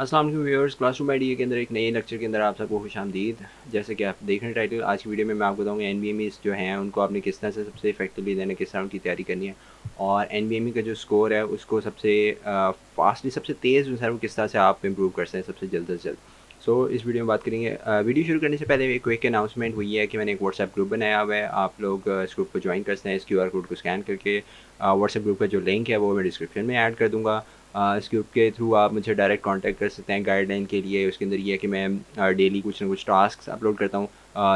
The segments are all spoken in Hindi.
अस्सलाम वालेकुम व्यूअर्स, क्लासरूम आइडिया के अंदर एक नए लेक्चर के अंदर आप सबको खुशामदीद। जैसे कि आप देख रहे हैं टाइटल, आज की वीडियो में मैं आपको बताऊंगा एनबीएमईज़ जो हैं उनको आपने किस तरह से सबसे इफेक्टिवली देना, किस तरह उनकी तैयारी करनी है, और एनबीएमई का जो स्कोर है उसको सबसे फास्टली, सबसे तेज़ जो है वो किस तरह से आप इम्प्रूव कर सकते हैं सबसे जल्द से जल्द। सो इस वीडियो में बात करेंगे। वीडियो शुरू करने से पहले एक क्विक अनाउंसमेंट हुई है कि मैंने एक व्हाट्सएप ग्रुप बनाया हुआ है। आप लोग इस ग्रुप को ज्वाइन कर सकते हैं। इस क्यूआर कोड को स्कैन करके व्हाट्सएप ग्रुप का जो लिंक है वो मैं डिस्क्रिप्शन में ऐड कर दूँगा। इस ग्रुप के थ्रू आप मुझे डायरेक्ट कांटेक्ट कर सकते हैं गाइडलाइन के लिए। उसके अंदर ये है कि मैं डेली कुछ ना कुछ टास्क अपलोड करता हूँ।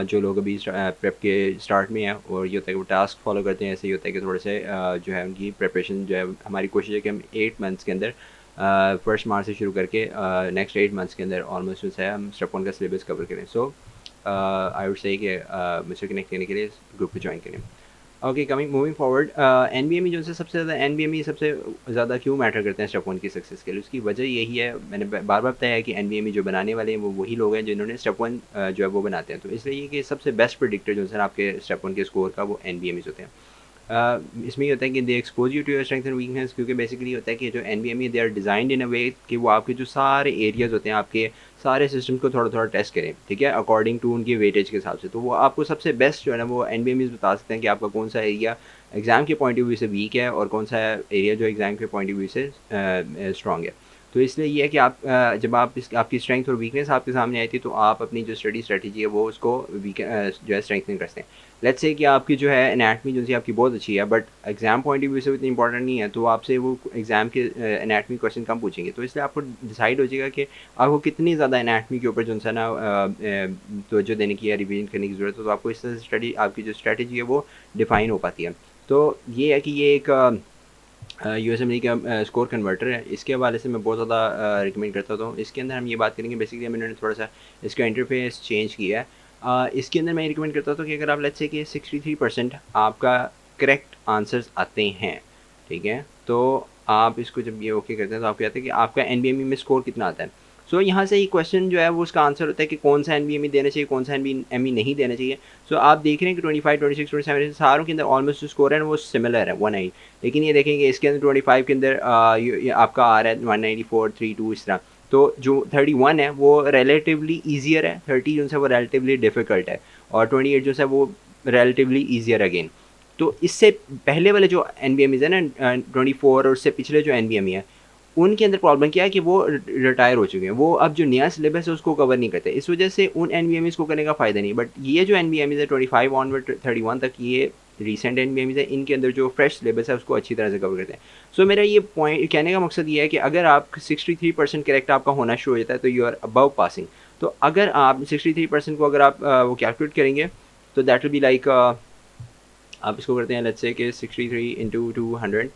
जो लोग अभी प्रेप के स्टार्ट में हैं और ये होता है कि वो टास्क फॉलो करते हैं, ऐसे ही होता है कि थोड़े से जो है उनकी प्रिपरेशन जो है, हमारी कोशिश है कि हम 8 मंथ्स के अंदर फर्स्ट मार्च से शुरू करके नेक्स्ट 8 मंथ्स के अंदर ऑलमोस्ट जो है हम स्टेप 1 का सिलेबस कवर करें। सो आई वुड से कि मुझसे कनेक्ट करने के लिए ग्रुप को ज्वाइन करें। ओके, कमिंग मूविंग फॉरवर्ड, एनबीएमई जो है सबसे ज़्यादा, एनबीएमई सबसे ज़्यादा क्यों मैटर करते हैं स्टेप 1 की सक्सेस के लिए, उसकी वजह यही है, मैंने बार बार बताया है कि एनबीएमई जो बनाने वाले हैं वो वही लोग हैं जिन्होंने स्टेप 1 जो है वो बनाते हैं। तो इसलिए ये कि सबसे बेस्ट प्रेडिक्टर जो है आपके स्टेप 1 के स्कोर का वो एनबीएमईज़ होते हैं। इसमें ये होता है कि they expose you to your strength and weakness, क्योंकि बेसिकली होता है कि जो एनबीएमई दे आर डिज़ाइंड इन अ वे कि वो आपके जो सारे एरियाज़ होते हैं, आपके सारे सिस्टम को थोड़ा थोड़ा टेस्ट करें, ठीक है, अकॉर्डिंग टू उनकी वेटेज के हिसाब से। तो वो आपको सबसे बेस्ट जो है ना वो एनबीएमईज़ बता सकते हैं कि आपका कौन सा एरिया एग्ज़ाम के पॉइंट ऑफ व्यू से वीक है और कौन सा एरिया जो एग्ज़ाम के पॉइंट ऑफ व्यू से स्ट्रॉन्ग है। तो इसलिए ये है कि आप जब आपकी स्ट्रेंथ और वीकनेस आपके सामने आई थी तो आप अपनी जो स्टडी स्ट्रेटजी है वो उसको जो है स्ट्रेंथनिंग करते हैं। लेट्स से कि आपकी जो है एनाटमी जो सी आपकी बहुत अच्छी है, but exam point of view से इतनी इंपॉर्टेंट नहीं है, तो आपसे वो एग्जाम के एनाटमी क्वेश्चन कम पूछेंगे। तो इसलिए आपको डिसाइड हो जाएगा कि आपको कितनी ज़्यादा एनाटमी के ऊपर जो है ना तो जो देने की है, रिवीजन करने की ज़रूरत है। तो आपको इस तरह से स्टडी, आपकी जो स्ट्रेटजी है वो डिफाइन हो पाती है। तो ये है कि ये एक यूएसएमडी का स्कोर कन्वर्टर है। इसके हवाले से मैं बहुत ज़्यादा रिकमेंड करता हूँ। इसके अंदर हम ये बात करेंगे, बेसिकली मैंने थोड़ा सा इसका इंटरफेस चेंज किया है। इसके अंदर मैं रिकमेंड करता हूँ कि अगर आप लेट्स से कि 63% आपका करेक्ट आंसर्स आते हैं, ठीक है, तो आप इसको जब ये ओके करते हैं तो आपको कहते हैं कि आपका एनबीएमई में स्कोर कितना आता है। सो यहाँ से ये क्वेश्चन जो है वो उसका आंसर होता है कि कौन सा एनबीएमई देना चाहिए, कौन सा एनबीएमई नहीं देना चाहिए। सो आप देख रहे हैं कि 25, 26, 27 सारों के अंदर ऑलमोस्ट जो स्कोर है वो सिमिलर है, 180। लेकिन ये देखेंगे इसके अंदर 25 के अंदर ये आपका आ रहा है 194, 32 इस तरह। तो जो 31 है वो रिलेटिवली ईजियर है, 30 जो है वो रिलेटिवली डिफ़िकल्ट है, और 28 जो है वो रिलेटिवली ईजियर अगेन। तो इससे पहले वाले जो एन बी एम है ना 24 और उससे पिछले जो एन बी एम है, उनके अंदर प्रॉब्लम क्या है कि वो रिटायर हो चुके हैं, वो अब जो नया सिलेबस है उसको कवर नहीं करते। इस वजह से उन एन को करने का फ़ायदा नहीं। बट ये जो एन है 25 ऑनवर्ड 31 तक, ये रिसेंट एन है, इनके अंदर जो फ्रेश सिलेबस है उसको अच्छी तरह से कवर करते हैं। सो मेरा ये पॉइंट कहने का मकसद ये है कि अगर आप 63% करेक्ट आपका होना शुरू हो जाता है तो यू आर अबव पासिंग। तो अगर आप 63% को अगर आप वो कैलकुलेट करेंगे तो दैट विल बी लाइक, आप इसको करते हैं लेट्स से कि 63 इंटू 200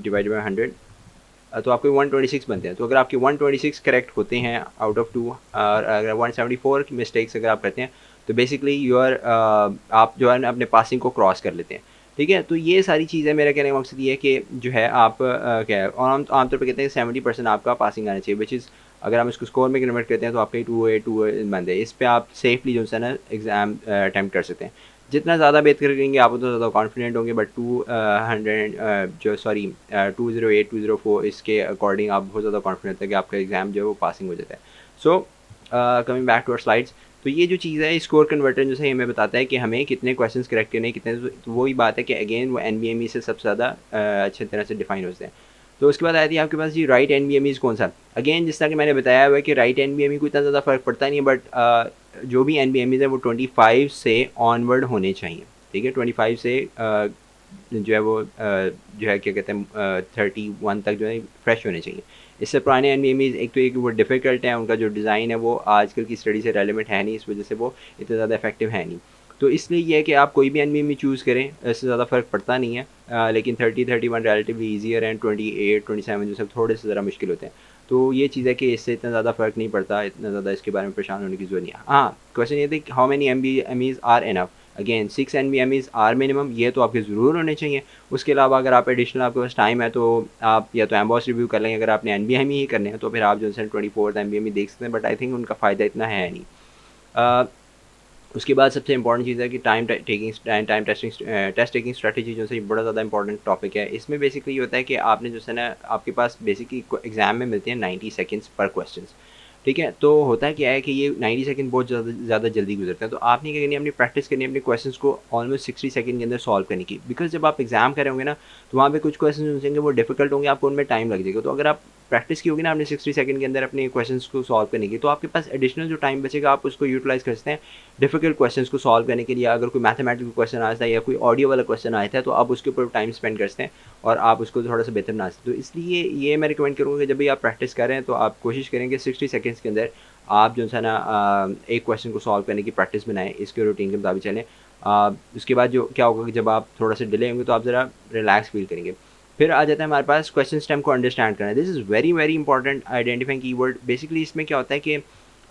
डिवाइड बाई 100, तो आपके 126 बनते हैं। तो अगर आपके 126 करेक्ट होते हैं आउट ऑफ 2, और अगर 174 की मिस्टेक्स अगर आप करते हैं तो बेसिकली यू आर आप जो है ना अपने पासिंग को क्रॉस कर लेते हैं, ठीक है। तो ये सारी चीज़ें, मेरा कहने का मकसद ये है कि जो है आप क्या है, और आमतौर पर कहते हैं 70% आपका पासिंग आना चाहिए, विच इज़ अगर हम इसको स्कोर में कन्वर्ट करते हैं तो आपके 2 बनते हैं। इस पर आप सेफली जो है ना एग्ज़ाम अटैम्प्ट कर सकते हैं। जितना ज़्यादा बेहतर करेंगे आप उतना ज़्यादा कॉन्फिडेंट होंगे। बट 208, 204 इसके अकॉर्डिंग आप बहुत ज़्यादा कॉन्फिडेंट है कि आपका एग्ज़ाम जो है वो पासिंग हो जाता है। So coming back to our slides, तो ये जो चीज़ है स्कोर कन्वर्टर जो है हमें बताता है कि हमें कितने क्वेश्चंस करेक्ट करने कितने। तो वही बात है कि अगेन वो एनबीएमई से सबसे ज़्यादा अच्छी तरह से डिफाइन होते हैं। तो उसके बाद आती है आपके पास जी राइट एनबीएमईज़ कौन सा। अगेन जिस तरह कि मैंने बताया हुआ है कि राइट एनबीएमई को इतना ज़्यादा फ़र्क पड़ता नहीं है, बट जो भी एनबीएमईज़ है वो 25 से ऑनवर्ड होने चाहिए, ठीक है। 25 से जो है वो जो है क्या कहते हैं 31 तक जो है फ्रेश होने चाहिए। इससे पुराने एनबीएमईज़ एक तो एक वो डिफ़िकल्ट है, उनका जो डिज़ाइन है वो आजकल की स्टडी से रेलिवेंट है नहीं, इस वजह से वो इतना ज़्यादा इफेक्टिव है नहीं। तो इसलिए ये है कि आप कोई भी एनबीएमई चूज़ करें, इससे ज़्यादा फ़र्क पड़ता नहीं है। लेकिन 30, 31 रिलेटिवली ईजियर हैं, 28, 27 जो सब थोड़े से ज़रा मुश्किल होते हैं। तो ये चीज़ है कि इससे इतना ज़्यादा फ़र्क नहीं पड़ता, इतना ज़्यादा इसके बारे में परेशान होने की ज़रूरत नहीं है। हाँ, क्वेश्चन ये था how many NBMEs are enough. Again 6 NBMEs are minimum, ये तो आपके ज़रूर होने चाहिए। उसके अलावा अगर आप एडिशनल आपके पास टाइम है तो आप या तो एम्बॉस रिव्यू कर लेंगे। अगर आपने एनबीएमई ही करने हैं तो फिर आप जो है 24 एनबीएमई देख सकते हैं, बट आई थिंक उनका फ़ायदा इतना है नहीं। उसके बाद सबसे इंपॉर्टेंट चीज़ है कि टेस्ट टेकिंग स्ट्रेटजी जो है बड़ा ज़्यादा इंपॉर्टेंट टॉपिक है। इसमें बेसिकली ये होता है कि आपने जो है ना, आपके पास बेसिकली एग्जाम में मिलते हैं 90 सेकंड्स पर क्वेश्चन, ठीक है। तो होता है क्या है कि ये 90 सेकंड बहुत ज़्यादा जल्दी गुजरते हैं, तो आपने क्या करनी है, अपनी प्रैक्टिस करनी है अपने क्वेश्चंस को ऑलमोस्ट 60 सेकंड के अंदर सॉल्व करने की। बिकॉज जब आप एग्जाम कर रहे होंगे ना, तो वहाँ पे कुछ क्वेश्चन होंगे वो डिफिकल्ट होंगे, आपको उनमें टाइम लग जाएगा। तो अगर आप प्रैक्टिस की होगी ना आपने 60 सेकंड के अंदर अपने क्वेश्चंस को सॉल्व करने की, तो आपके पास एडिशनल जो टाइम बचेगा आप उसको यूटिलाइज कर सकते हैं डिफिकल्ट क्वेश्चंस को सॉल्व करने के लिए। अगर कोई मैथमेटिकल क्वेश्चन आता है या कोई ऑडियो वाला क्वेश्चन आया था, तो आप उसके ऊपर टाइम स्पेंड कर सकते हैं और आप उसको थोड़ा सा बेहतर बना सकते हैं। तो इसलिए ये मैं रिकमेंड करूँगा कि जब भी आप प्रैक्टिस करें तो आप कोशिश करें कि 60 सेकंड्स के अंदर आप जो है ना एक क्वेश्चन को सॉल्व करने की प्रैक्टिस बनाएं, इसके रूटीन के मुताबिक चलें। उसके बाद जो क्या होगा कि जब आप थोड़ा सा डिले होंगे तो आप ज़रा रिलैक्स फील करेंगे। फिर आ जाता है हमारे पास क्वेश्चन स्टेम को अंडरस्टैंड करना। This is very very important, identifying keyword. Basically इसमें क्या होता है कि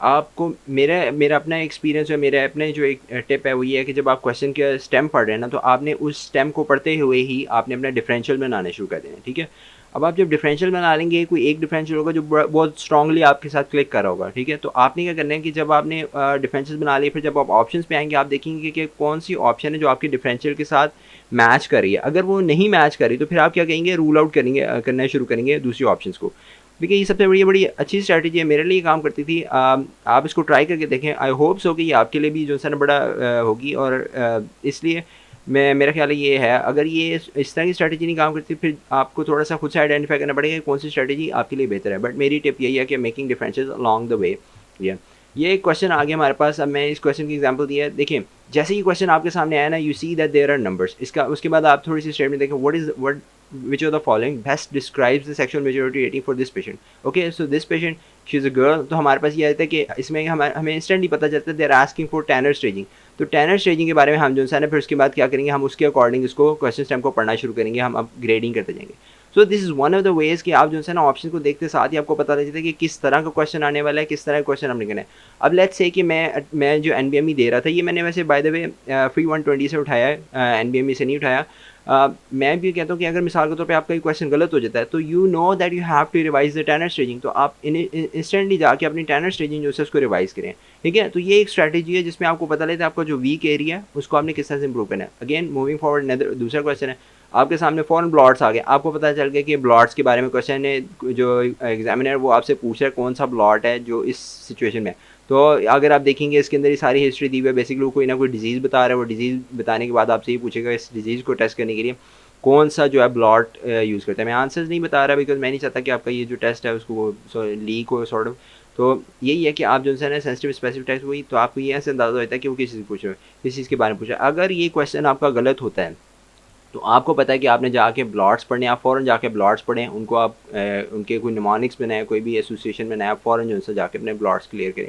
आपको मेरा मेरा अपना एक्सपीरियंस है, मेरा अपने जो एक टिप है वो ये है कि जब आप क्वेश्चन के स्टेम पढ़ रहे हैं ना, तो आपने उस स्टेम को पढ़ते हुए ही आपने अपना डिफरेंशियल बनाना शुरू कर देना है, ठीक है। अब आप जब डिफरेंशियल बना लेंगे, कोई एक डिफरेंशियल होगा जो बहुत स्ट्रांगली आपके साथ क्लिक कर रहा होगा, ठीक है। तो आपने क्या करना है कि जब आपने डिफरेंशियल बना लिए, फिर जब आप ऑप्शंस पे आएंगे आप देखेंगे कि कौन सी ऑप्शन है जो आपके डिफरेंशियल के साथ मैच कर रही है। अगर वो नहीं मैच कर रही तो फिर आप क्या करेंगे, रूल आउट करेंगे, करना शुरू करेंगे दूसरी ऑप्शंस को। देखिए ये सबसे बड़ी बड़ी अच्छी स्ट्रैटेजी है, मेरे लिए काम करती थी। आप इसको ट्राई करके देखें, आई होप सो कि ये आपके लिए भी जो है ना बड़ा होगी। और इसलिए मेरा ख्याल है ये है, अगर ये इस तरह की स्ट्रैटेजी नहीं काम करती, फिर आपको थोड़ा सा खुद से आइडेंटिफाई करना पड़ेगा कौन सी स्ट्रैटेजी आपके लिए बेहतर है। बट मेरी टिप यही है कि making differences along the way. ये एक क्वेश्चन आ गया हमारे पास। अब मैं इस क्वेश्चन की एग्जांपल दिया है। देखिए जैसे ही क्वेश्चन आपके सामने आया ना, you see that there are numbers, इसका उसके बाद आप थोड़ी सी स्टेटमेंट देखें, what which of the following best describes the sexual majority rating for this patient. Okay, so this patient, she is a girl. तो हमारे पास ये आता है कि इसमें हमें इंस्टेंटली पता चलता है they are asking for Tanner staging। तो टैनर स्टेजिंग के बारे में हम जो है ना, फिर उसके बाद क्या करेंगे, हम उसके अकॉर्डिंग इसको क्वेश्चन स्टेम को पढ़ना शुरू करेंगे, हम अब ग्रेडिंग करते जाएंगे। So this is one of the ways कि आप जो है ना ऑप्शन को देखते साथ ही आपको पता लग जाता है कि किस तरह का क्वेश्चन आने वाला है, किस तरह का क्वेश्चन हमने करना है। अब लेट्स से कि मैं जो NBME दे रहा था, ये मैंने वैसे बाय द वे फ्री 120 से उठाया है, NBME से नहीं उठाया। मैं भी कहता हूँ कि अगर मिसाल के तौर पे आपका क्वेश्चन गलत हो जाता है, तो you know that you have to revise the Tanner staging, तो आप इंस्टेंटली जाके अपनी टैनर स्टेजिंग जो है उसको रिवाइज करें, ठीक है। तो ये एक स्ट्रैटेजी है जिसमें आपको पता लगता है आपका जो वीक एरिया है उसको आपने किस तरह से इंप्रूव करना है। अगेन मूविंग फॉरवर्ड, दूसरा क्वेश्चन है आपके सामने, फॉरन ब्लॉट्स आ गए, आपको पता चल गया कि ब्लॉट्स के बारे में क्वेश्चन है, जो एग्जामिनर वो आपसे पूछ रहा है कौन सा ब्लॉट है जो इस सिचुएशन में। तो अगर आप देखेंगे इसके अंदर ये सारी हिस्ट्री दी हुई है, बेसिकली कोई ना कोई डिजीज़ बता रहा है, वो डिजीज़ बताने के बाद आपसे ये पूछेगा इस डिजीज़ को टेस्ट करने के लिए कौन सा जो है ब्लॉट यूज़ करता है। मैं आंसर्स नहीं बता रहा बिकॉज मैं नहीं चाहता कि आपका ये जो टेस्ट है उसको लीक हो सॉर्ट ऑफ। तो यही है कि आप जो है ना सेंसिटिव स्पेसिफिक टेस्ट हुई, तो आपको ये ऐसे अंदाज़ा होता है कि वो किस चीज़ पूछ रहे हो, किस चीज़ के बारे में पूछा। अगर ये क्वेश्चन आपका गलत होता है तो आपको पता है कि आपने जाके ब्लॉट्स पढ़ने, आप फ़ौरन जाके ब्लॉट्स पढ़ें, उनको आप उनके कोई निमोनिक्स बनाए, कोई भी एसोसिएशन बनाए, आप फ़ौरन जो उनसे जाके अपने ब्लॉट्स क्लियर करें,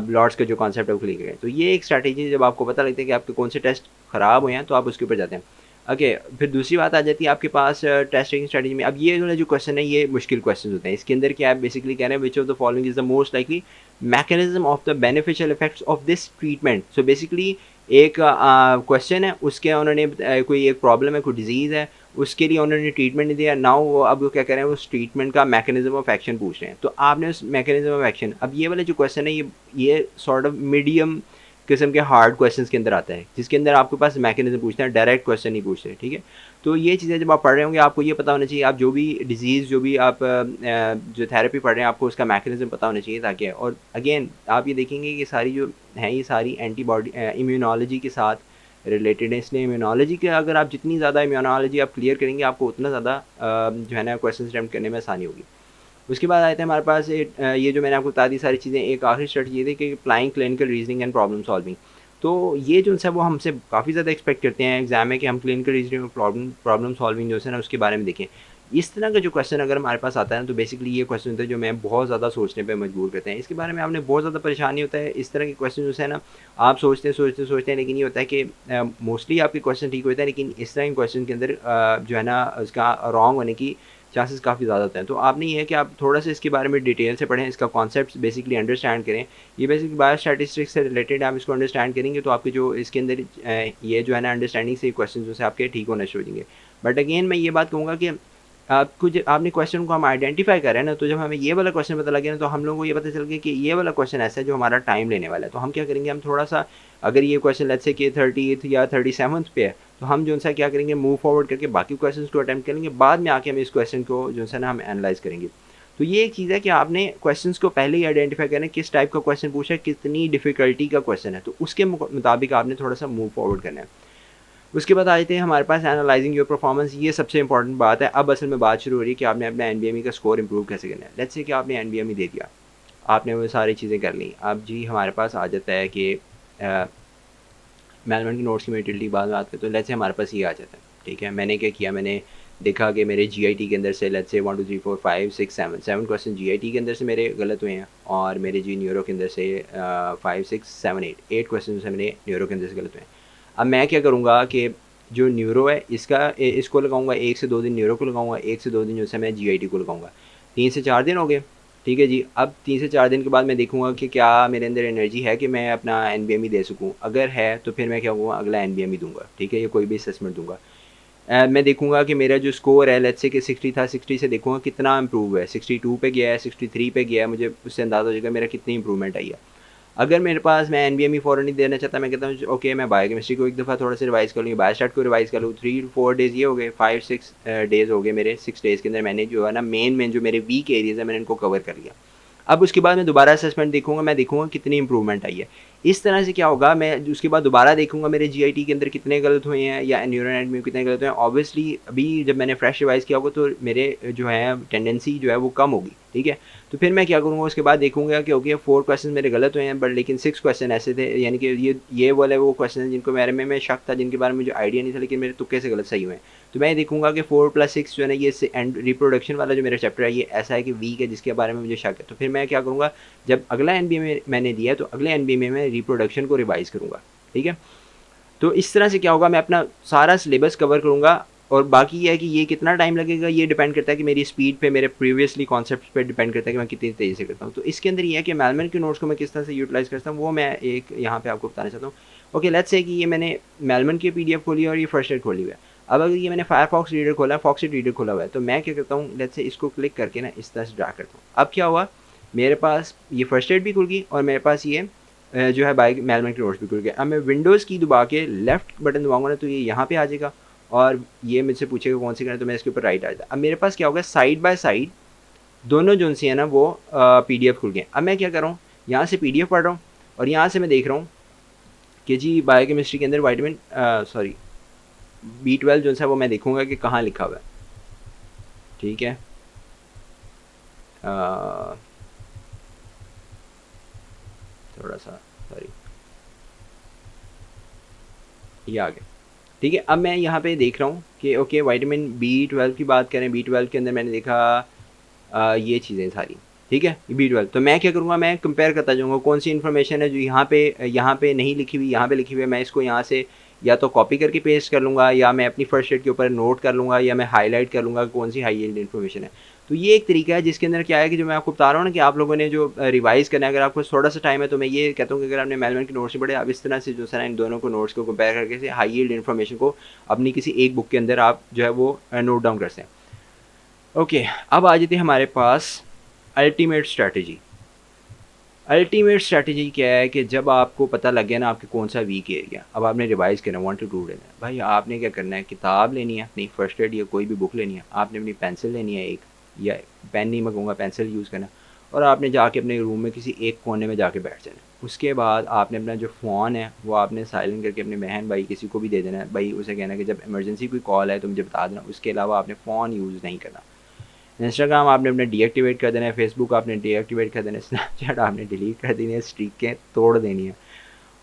ब्लॉट्स का जो कॉन्सेप्ट है वो क्लियर करें। तो ये एक स्ट्रैटेजी, जब आपको पता लगता है कि आपके कौन से टेस्ट ख़राब हुए हैं तो आप उसके ऊपर जाते हैं। ओके, फिर दूसरी बात आ जाती है आपके पास टेस्ट टेकिंग स्ट्रैटेजी में। अब ये जो क्वेश्चन है ये मुश्किल क्वेश्चन होते हैं। इसके अंदर क्या है, बेसिकली कह रहे हैं which of the following is the most likely mechanism of the beneficial effects of this treatment. So basically एक क्वेश्चन है, उसके उन्होंने कोई एक प्रॉब्लम है, कोई डिजीज़ है, उसके लिए उन्होंने ट्रीटमेंट नहीं दिया। नाउ वो अब वो क्या कर रहे हैं, उस ट्रीटमेंट का मैकेनिज्म ऑफ एक्शन पूछ रहे हैं। तो आपने उस मैकेनिज्म ऑफ एक्शन, अब ये वाला जो क्वेश्चन है ये सॉर्ट ऑफ मीडियम किस्म के हार्ड क्वेश्चंस के अंदर आता है, जिसके अंदर आपके पास मैकेनिज्म पूछते हैं, डायरेक्ट क्वेश्चन नहीं पूछते, ठीक है। तो ये चीज़ें जब आप पढ़ रहे होंगे आपको ये पता होना चाहिए, आप जो भी डिजीज़, जो भी आप जो थेरेपी पढ़ रहे हैं, आपको उसका मैकेनिज्म पता होना चाहिए ताकि। और अगेन आप ये देखेंगे कि सारी जो हैं ये सारी एंटीबॉडी इम्यूनोलॉजी के साथ रिलेटेड है, इसलिए इम्यूनोलॉजी के अगर आप जितनी ज़्यादा इम्यूनोलॉजी आप क्लियर करेंगे आपको उतना ज़्यादा जो है ना क्वेश्चन अटेम्प्ट करने में आसानी होगी। उसके बाद आए थे हमारे पास ये जो मैंने आपको बता दी सारी चीज़ें, एक आखिरी स्ट्रेटजी ये थी कि applying clinical reasoning and problem solving. तो ये जो है वो हमसे काफ़ी ज़्यादा एक्सपेक्ट करते हैं एग्जाम में कि हम क्लिनिकल रीजनिंग और प्रॉब्लम सॉल्विंग जो है ना उसके बारे में देखें। इस तरह का जो क्वेश्चन अगर हमारे पास आता है ना, तो बेसिकली ये क्वेश्चन होता है जो मैं बहुत ज़्यादा सोचने पे मजबूर करते हैं। इसके बारे में आपने बहुत ज़्यादा परेशानी होता है। इस तरह के क्वेश्चन जो है ना आप सोचते हैं, लेकिन ये होता है कि मोस्टली आपके क्वेश्चन ठीक होते हैं, लेकिन इस तरह के क्वेश्चन के अंदर जो है ना उसका रॉन्ग होने की चांसेस काफ़ी ज़्यादा होते हैं। तो आपने ये है कि आप थोड़ा सा इसके बारे में डिटेल से पढ़ें, इसका कॉन्सेप्ट बेसिकली अंडरस्टैंड करें। ये बेसिकली बायोस्टैटिस्टिक्स से रिलेटेड आप इसको अंडरस्टैंड करेंगे तो आपके जो इसके अंदर ये जो है ना अंडरस्टैंडिंग से क्वेश्चन जो है आपके ठीक होना शुरू हो जाएंगे। बट अगेन मैं ये बात कहूँगा कि आपको जब आपने क्वेश्चन को हम आइडेंटिफाई करें ना, तो जब हमें ये वाला क्वेश्चन पता लगे ना, तो हम लोगों को ये पता चल गया कि ये वाला क्वेश्चन ऐसा है जो हमारा टाइम लेने वाला है। तो हम क्या करेंगे, हम थोड़ा सा, अगर ये क्वेश्चन लेट्स से कि 30th या 37th पे है, तो हम जो सा क्या करेंगे, मूव फॉरवर्ड करके बाकी क्वेश्चन को अटैम्प्ट करेंगे, बाद में आके हम इस क्वेश्चन को जो सा ना हम एनालाइज करेंगे। तो ये एक चीज़ है कि आपने क्वेश्चंस को पहले ही आइडेंटिफाई करें किस टाइप का क्वेश्चन पूछा है, कितनी डिफिकल्टी का क्वेश्चन है, तो उसके मुताबिक आपने थोड़ा सा मूव फॉरवर्ड करना है। उसके बाद आ जाते हैं हमारे पास एनालाइजिंग योर परफॉर्मेंस। ये सबसे इंपॉर्टेंट बात है। अब असल में बात शुरू हो रही है कि आपने अपना एनबीएमई का स्कोर इंप्रूव कैसे करना है। लेट्स से कि आपने एनबीएमई दे दिया, आपने वो सारी चीज़ें कर ली। अब जी हमारे पास आ जाता है कि मैनेजमेंट की नोट्स की मेटिलिटी बाद में बात करते, तो लेट्स से हमारे पास ये आ जाता है। ठीक है, मैंने क्या किया, मैंने देखा कि मेरे जीआईटी के अंदर से लेट्स से 1 2 3 4 5 6 7 क्वेश्चन जीआईटी के अंदर से मेरे गलत हुए हैं, और मेरे जी न्यूरो के अंदर से 5 6 7 8 क्वेश्चन से मेरे न्यूरो के अंदर से गलत हुए हैं। अब मैं क्या करूँगा कि जो न्यूरो है इसको लगाऊंगा 1 से 2 दिन, न्यूरो को लगाऊंगा 1 से 2 दिन, जो है मैं जीआईटी को लगाऊंगा। 3 से 4 दिन हो गए। ठीक है जी, अब 3 से 4 दिन के बाद मैं देखूंगा कि क्या मेरे अंदर एनर्जी है कि मैं अपना एनबीएमई दे सकूं। अगर है तो फिर मैं क्या करूँगा, अगला एनबीएमई दूंगा। ठीक है, ये कोई भी असेसमेंट दूंगा। मैं देखूंगा कि मेरा जो स्कोर है लेट्स से कि 60 था, 60 से देखूंगा कितना इंप्रूव है, 62 पे गया है, 63 पे गया है, मुझे उससे अंदाज़ा हो जाएगा मेरा कितनी इंप्रूवमेंट आई है। अगर मेरे पास, मैं एनबीएमई फ़ौरन नहीं देना चाहता, मैं कहता हूँ ओके मैं बायोकेमिस्ट्री को एक दफ़ा थोड़ा सा रिवाइज़ कर लूँ, बायोस्टैट को रिवाइज़ कर लूँ। 3-4 डेज़ ये हो गए, 5-6 डेज़ हो गए मेरे। 6 डेज़ के अंदर मैंने जो है ना मेन जो मेरे वीक एरियाज़ है मैंने इनको कवर कर लिया। अब उसके बाद मैं दोबारा असेसमेंट देखूंगा, मैं देखूंगा कितनी इंप्रूवमेंट आई है। इस तरह से क्या होगा, मैं उसके बाद दोबारा देखूंगा मेरे जीआईटी के अंदर कितने गलत हुए हैं या न्यूरो एनाटॉमी में कितने गलत हुए हैं। ऑब्वियसली अभी जब मैंने फ्रेश रिवाइज किया होगा तो मेरे जो है टेंडेंसी जो है वो कम होगी। ठीक है, तो फिर मैं क्या करूँगा, उसके बाद देखूंगा कि ओके 4 क्वेश्चन मेरे गलत हुए हैं, बट लेकिन 6 क्वेश्चन ऐसे थे, यानी कि ये वाले वो क्वेश्चन हैं जिनको मेरे में शक था, जिनके बारे में मुझे आइडिया नहीं था, लेकिन मेरे तुक्के से गलत सही हुए हैं। तो मैं देखूंगा कि 4+6 जो है ना, ये एंड रिप्रोडक्शन वाला जो मेरा चैप्टर है ये ऐसा है कि वीक है, जिसके बारे में मुझे शक है। तो फिर मैं क्या करूँगा, जब अगला एनबीए मैंने दिया है तो अगले एनबीए में रिप्रोडक्शन को रिवाइज करूँगा। ठीक है, तो इस तरह से क्या होगा, मैं अपना सारा सिलेबस कवर करूँगा। और बाकी ये है कि ये कितना टाइम लगेगा, ये डिपेंड करता है कि मेरी स्पीड पे, मेरे प्रीवियसली कॉन्सेप्ट पे डिपेंड करता है कि मैं कितनी तेज़ी से करता हूँ। तो इसके अंदर ये है कि मैनेजमेंट के नोट्स को मैं किस तरह से यूटिलाइज़ करता हूँ, वो मैं एक यहाँ पे आपको बताना चाहता हूँ। ओके, लेट्स से कि ये मैंने मैनेजमेंट की पीडीएफ खोली है और ये फर्स्ट एड खोली हुई है। अब अगर ये मैंने फायरफॉक्स रीडर खोला है, फॉक्सिट रीडर खोला हुआ है, तो मैं क्या करता हूँ, लेट्स से इसको क्लिक करके ना इस तरह से ड्रा करता हूँ। अब क्या हुआ, मेरे पास ये फर्स्ट एड भी खुल गई और मेरे पास ये जो है बाइक मैनेजमेंट के नोट्स भी खुल गए। अब मैं विंडोज़ की दबा के लेफ्ट बटन दबाऊंगा ना, तो ये यहाँ पे आ जाएगा और ये मुझसे पूछेगा कौन सी करना है, तो मैं इसके ऊपर राइट आ जाता। अब मेरे पास क्या होगा, साइड बाय साइड दोनों जो सी है ना वो पीडीएफ खुल गए। अब मैं क्या कर रहा हूँ, यहाँ से पीडीएफ पढ़ रहा हूँ और यहाँ से मैं देख रहा हूँ कि जी बायोकेमिस्ट्री के अंदर वाइटामिन सॉरी B12 जो है वो मैं देखूँगा कि कहाँ लिखा हुआ है। ठीक है, थोड़ा सा सॉरी, ये आ गया। ठीक है, अब मैं यहाँ पे देख रहा हूँ कि ओके विटामिन B12 की बात करें, B12 के अंदर मैंने देखा ये चीज़ें सारी। ठीक है, B12, तो मैं क्या करूँगा, मैं कंपेयर करता जाऊँगा कौन सी इन्फॉर्मेशन है जो यहाँ पे नहीं लिखी हुई, यहाँ पे लिखी हुई है। मैं इसको यहाँ से या तो कॉपी करके पेस्ट कर लूँगा, या मैं अपनी फर्स्ट शीट के ऊपर नोट कर लूँगा, या मैं हाईलाइट कर लूँगा कौन सी हाई यील्ड इन्फॉर्मेशन है। तो ये एक तरीका है जिसके अंदर क्या है कि जो मैं आपको बता रहा हूँ ना कि आप लोगों ने जो रिवाइज़ करना है, अगर आपको थोड़ा सा टाइम है, तो मैं ये कहता हूँ कि अगर आपने मैनेजमेंट के नोट्स से पढ़े, आप इस तरह से जो सर इन दोनों को नोट्स को कंपेयर करके से हाई यील्ड इन्फॉर्मेशन को अपनी किसी एक बुक के अंदर आप जो है वो नोट डाउन कर सकें। ओके, अब आ जाते हैं हमारे पास अल्टीमेट स्ट्रैटेजी। अल्टीमेट स्ट्रैटेजी क्या है कि जब आपको पता लग गया ना आपके कौन सा वीक एरिया, अब आपने रिवाइज़ करना 1 to 2 डेज है, भाई आपने क्या करना है, किताब लेनी है अपनी फर्स्ट एड या कोई भी बुक लेनी है, आपने अपनी पेंसिल लेनी है एक, या पेन नहीं मैं कहूँगा पेंसिल यूज़ करना, और आपने जाके अपने रूम में किसी एक कोने में जाके बैठ जाना। उसके बाद आपने अपना जो फ़ोन है वो आपने साइलेंट करके अपने बहन भाई किसी को भी दे देना है, भाई उसे कहना है कि जब इमरजेंसी कोई कॉल है तो मुझे बता देना। उसके अलावा आपने फ़ोन यूज़ नहीं करना। इंस्टाग्राम आपने अपने डीएक्टिवेट कर देना है, फेसबुक आपने डीएक्टिवेट कर देना है, स्नैपचैट आपने डिलीट कर देनी है, स्ट्रीकें तोड़ देनी है,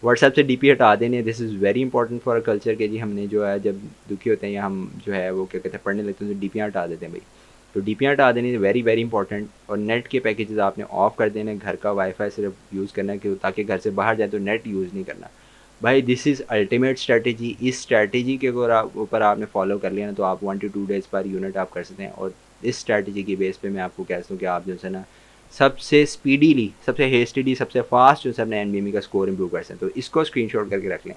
व्हाट्सएप से डीपी हटा देनी है। This is very important for a culture के जी हमने जो है जब दुखी होते हैं या हम जो है वो क्या कहते हैं पढ़ने लगते हैं तो डीपियाँ हटा देते हैं भाई। तो डीपियाँ हटा देनी है वेरी वेरी इंपॉर्टेंट। और नेट के पैकेजेस आपने ऑफ कर देने, घर का वाईफाई सिर्फ यूज़ करना है कि ताकि घर से बाहर जाए तो नेट यूज़ नहीं करना भाई। This is ultimate strategy. इस स्ट्रैटेजी के ऊपर आपने फॉलो कर लिया ना तो आप 1 to 2 डेज़ पर यूनिट आप कर सकते हैं। और इस स्ट्रैटेजी की बेस पे मैं आपको कहता हूँ कि आप जो है ना सबसे स्पीडीली, सबसे हेस्टीली, सबसे फास्ट जो है अपने एनबीएमई का स्कोर इंप्रूव कर सकते हैं। तो इसको स्क्रीनशॉट करके रख लें।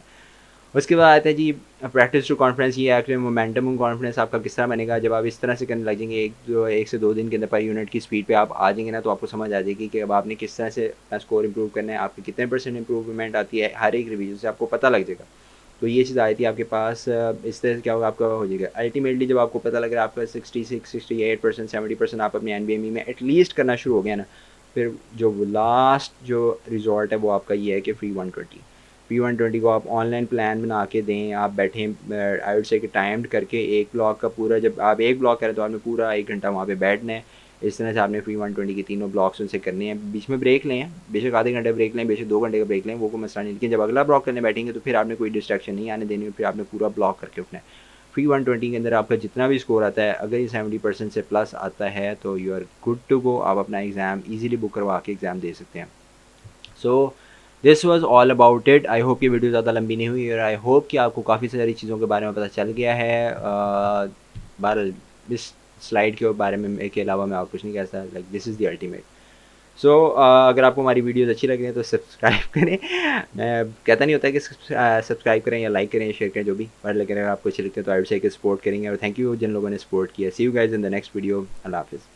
उसके बाद आता है जी प्रैक्टिस टू कॉन्फिडेंस। ये एक्चुअली मोमेंटम कॉन्फिडेंस आपका किस तरह बनेगा, जब आप इस तरह से करने लग जाएंगे, 1 से 2 दिन के अंदर पर यूनिट की स्पीड पे आप आ जाएंगे ना, तो आपको समझ आ जाएगी कि अब आपने किस तरह से अपना स्कोर इंप्रूव करना है, आपकी कितने % इंप्रूवमेंट आती है हर एक रिवीजन से आपको पता लग जाएगा। तो ये चीज़ आई थी आपके पास, इस तरह से क्या होगा आपका हो जाएगा। अल्टीमेटली जब आपको पता लग रहा है आपका 66, 68%, 70% आप अपने NBME में एटलीस्ट करना शुरू हो गया ना, फिर जो लास्ट जो रिजॉर्ट है वो आपका ये है कि Free 120 को आप ऑनलाइन प्लान बना के दें, आप बैठें आई वुड से कि टाइम्ड करके एक ब्लॉक का पूरा, जब आप एक ब्लॉक करें तो आपने पूरा 1 घंटा वहाँ पे बैठना है। इस तरह से आपने Free 120 के तीनों ब्लॉक्स उनसे करने हैं। बीच में ब्रेक लें, बेशक आधे घंटे ब्रेक लें, बेशक 2 घंटे का ब्रेक लें, वो कोई मसला नहीं, लेकिन जब अगला ब्लॉक करने बैठेंगे तो फिर आपने कोई डिस्ट्रैक्शन नहीं आने देनी, फिर आपने पूरा ब्लॉक करके उठना है। Free 120 के अंदर आपका जितना भी स्कोर आता है, अगर ये 70% से प्लस आता है तो you are good to go, आप अपना एग्ज़ाम ईजिली बुक करवा के एग्ज़ाम दे सकते हैं। So this was all about it. I hope ये वीडियो ज़्यादा लंबी नहीं हुई और आई होप कि आपको काफ़ी सारी चीज़ों के बारे में पता चल गया है। बहरहाल इस स्लाइड के बारे में के अलावा मैं और कुछ नहीं कह सकता, like this is the ultimate. So अगर आपको हमारी वीडियोज़ अच्छी लग रही हैं तो सब्सक्राइब करें। मैं कहता नहीं होता कि सब्सक्राइब करें या लाइक करें या शेयर करें जो भी, पर लेकिन अगर आपको अच्छी लगती है तो आई वुड से कि सपोर्ट करेंगे। और थैंक यू जिन लोगों ने सपोर्ट किया। See you guys in the next video. अल्लाह हाफिज़।